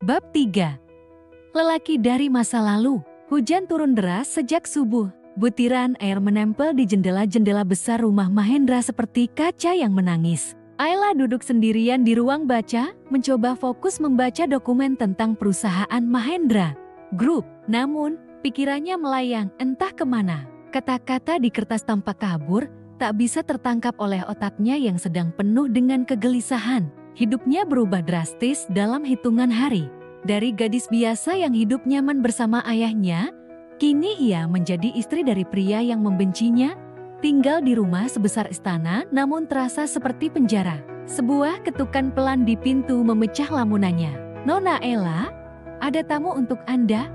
Bab 3. Lelaki dari masa lalu. Hujan turun deras sejak subuh. Butiran air menempel di jendela-jendela besar rumah Mahendra seperti kaca yang menangis. Ayla duduk sendirian di ruang baca, mencoba fokus membaca dokumen tentang perusahaan Mahendra Group. Namun, pikirannya melayang entah kemana. Kata-kata di kertas tampak kabur, tak bisa tertangkap oleh otaknya yang sedang penuh dengan kegelisahan. Hidupnya berubah drastis dalam hitungan hari. Dari gadis biasa yang hidup nyaman bersama ayahnya, kini ia menjadi istri dari pria yang membencinya, tinggal di rumah sebesar istana namun terasa seperti penjara. Sebuah ketukan pelan di pintu memecah lamunannya. "Nona Ella, ada tamu untuk Anda,"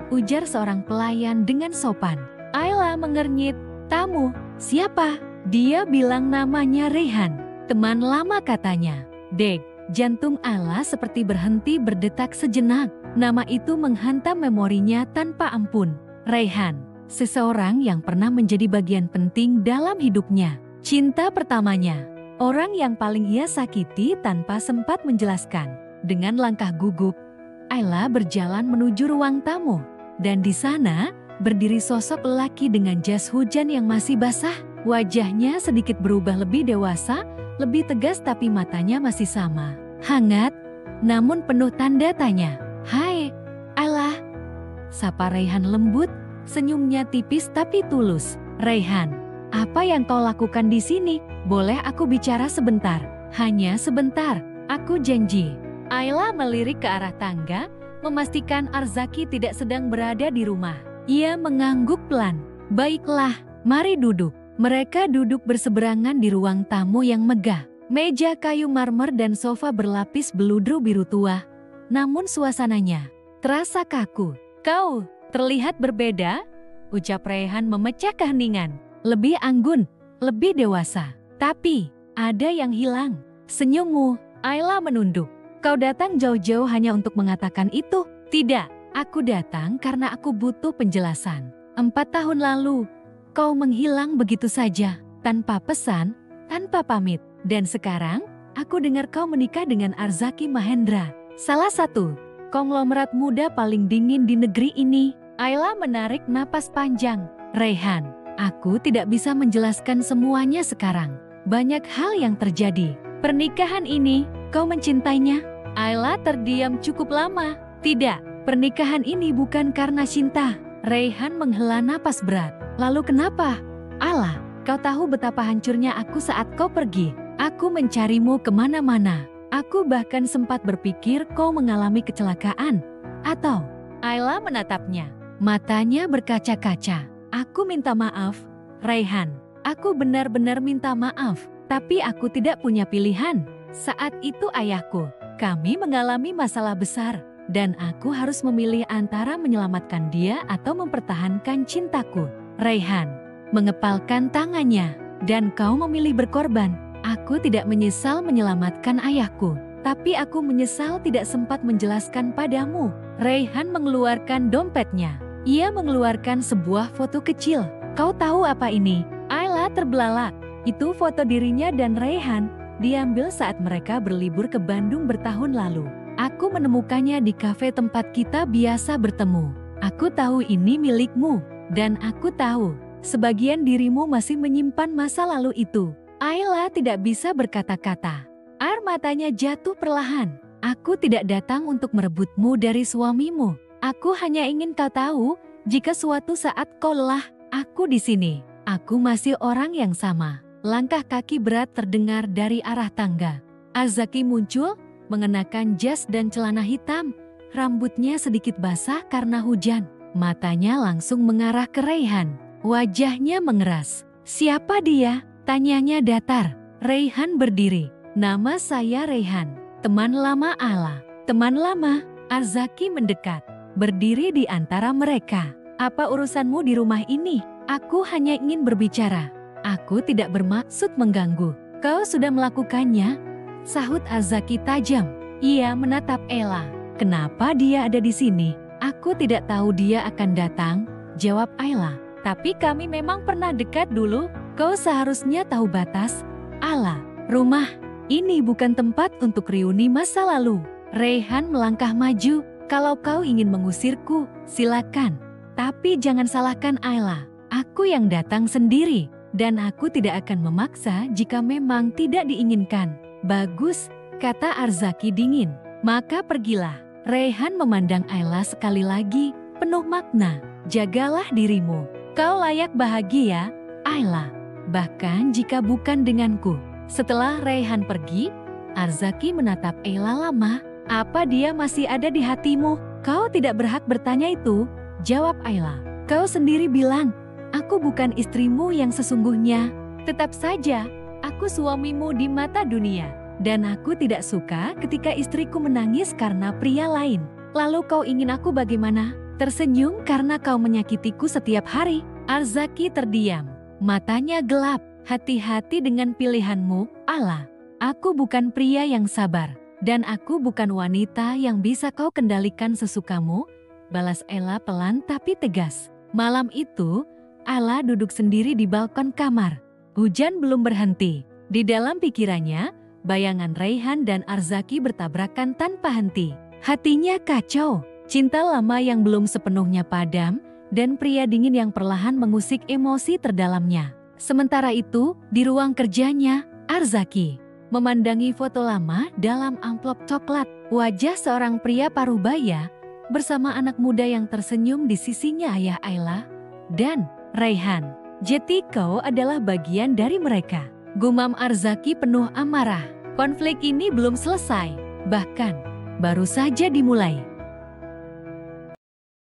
ujar seorang pelayan dengan sopan. Ayla mengernyit. "Tamu? Siapa?" Dia bilang namanya Rehan. "Teman lama," katanya. Dek, jantung Ayla seperti berhenti berdetak sejenak. Nama itu menghantam memorinya tanpa ampun. Rehan, seseorang yang pernah menjadi bagian penting dalam hidupnya. Cinta pertamanya. Orang yang paling ia sakiti tanpa sempat menjelaskan. Dengan langkah gugup, Ayla berjalan menuju ruang tamu. Dan di sana, berdiri sosok lelaki dengan jas hujan yang masih basah. Wajahnya sedikit berubah lebih dewasa, lebih tegas tapi matanya masih sama. Hangat, namun penuh tanda tanya. "Hai, Ayla," sapa Rehan lembut, senyumnya tipis tapi tulus. "Rehan, apa yang kau lakukan di sini? Boleh aku bicara sebentar?" "Hanya sebentar, aku janji." Ayla melirik ke arah tangga, memastikan Arzaki tidak sedang berada di rumah. Ia mengangguk pelan. "Baiklah, mari duduk." Mereka duduk berseberangan di ruang tamu yang megah. Meja kayu marmer dan sofa berlapis beludru biru tua. Namun suasananya terasa kaku. "Kau terlihat berbeda," ucap Rehan memecah keheningan. "Lebih anggun, lebih dewasa. Tapi ada yang hilang." "Senyummu." Ayla menunduk. "Kau datang jauh-jauh hanya untuk mengatakan itu?" "Tidak, aku datang karena aku butuh penjelasan. 4 tahun lalu, kau menghilang begitu saja, tanpa pesan, tanpa pamit. Dan sekarang, aku dengar kau menikah dengan Arzaki Mahendra, salah satu konglomerat muda paling dingin di negeri ini." Ayla menarik napas panjang. "Rehan, aku tidak bisa menjelaskan semuanya sekarang. Banyak hal yang terjadi. Pernikahan ini, kau mencintainya?" Ayla terdiam cukup lama. "Tidak, pernikahan ini bukan karena cinta." Rehan menghela napas berat. "Lalu kenapa?" "Ayla, kau tahu betapa hancurnya aku saat kau pergi. Aku mencarimu kemana-mana. Aku bahkan sempat berpikir kau mengalami kecelakaan. Atau..." Ayla menatapnya. Matanya berkaca-kaca. "Aku minta maaf, Rehan. Aku benar-benar minta maaf. Tapi aku tidak punya pilihan. Saat itu ayahku, kami mengalami masalah besar. Dan aku harus memilih antara menyelamatkan dia atau mempertahankan cintaku." Rehan mengepalkan tangannya. "Dan kau memilih berkorban." "Aku tidak menyesal menyelamatkan ayahku. Tapi aku menyesal tidak sempat menjelaskan padamu." Rehan mengeluarkan dompetnya. Ia mengeluarkan sebuah foto kecil. "Kau tahu apa ini?" Ayla terbelalak. Itu foto dirinya dan Rehan, diambil saat mereka berlibur ke Bandung bertahun lalu. "Aku menemukannya di kafe tempat kita biasa bertemu. Aku tahu ini milikmu. Dan aku tahu, sebagian dirimu masih menyimpan masa lalu itu." Ayla tidak bisa berkata-kata. Air matanya jatuh perlahan. "Aku tidak datang untuk merebutmu dari suamimu. Aku hanya ingin kau tahu, jika suatu saat kau lelah, aku di sini. Aku masih orang yang sama." Langkah kaki berat terdengar dari arah tangga. Arzaki muncul, mengenakan jas dan celana hitam. Rambutnya sedikit basah karena hujan. Matanya langsung mengarah ke Rehan. Wajahnya mengeras. "Siapa dia?" tanyanya datar. Rehan berdiri. "Nama saya Rehan, teman lama Ayla." "Teman lama?" Arzaki mendekat, berdiri di antara mereka. "Apa urusanmu di rumah ini?" "Aku hanya ingin berbicara. Aku tidak bermaksud mengganggu." "Kau sudah melakukannya?" sahut Arzaki tajam. Ia menatap Ella. "Kenapa dia ada di sini?" "Aku tidak tahu dia akan datang," jawab Ayla. "Tapi kami memang pernah dekat dulu. Kau seharusnya tahu batas." "Ayla, rumah ini bukan tempat untuk reuni masa lalu." Raihan melangkah maju. Kalau kau ingin mengusirku, silakan. Tapi jangan salahkan Ayla. Aku yang datang sendiri. Dan aku tidak akan memaksa jika memang tidak diinginkan. Bagus, kata Arzaki dingin. Maka pergilah. Raihan memandang Ayla sekali lagi, penuh makna. Jagalah dirimu. Kau layak bahagia, Ayla. Bahkan jika bukan denganku. Setelah Raihan pergi, Arzaki menatap Ayla lama. Apa dia masih ada di hatimu? Kau tidak berhak bertanya itu, jawab Ayla. Kau sendiri bilang, aku bukan istrimu yang sesungguhnya. Tetap saja, aku suamimu di mata dunia. Dan aku tidak suka ketika istriku menangis karena pria lain. Lalu kau ingin aku bagaimana? Tersenyum karena kau menyakitiku setiap hari? Arzaki terdiam. Matanya gelap. Hati-hati dengan pilihanmu, Ayla. Aku bukan pria yang sabar. Dan aku bukan wanita yang bisa kau kendalikan sesukamu, balas Ayla pelan tapi tegas. Malam itu, Ayla duduk sendiri di balkon kamar. Hujan belum berhenti. Di dalam pikirannya, bayangan Raihan dan Arzaki bertabrakan tanpa henti. Hatinya kacau, cinta lama yang belum sepenuhnya padam, dan pria dingin yang perlahan mengusik emosi terdalamnya. Sementara itu, di ruang kerjanya, Arzaki memandangi foto lama dalam amplop coklat. Wajah seorang pria parubaya bersama anak muda yang tersenyum di sisinya ayah Ayla dan Raihan. Jadi kau adalah bagian dari mereka. Gumam Arzaki penuh amarah. Konflik ini belum selesai, bahkan baru saja dimulai.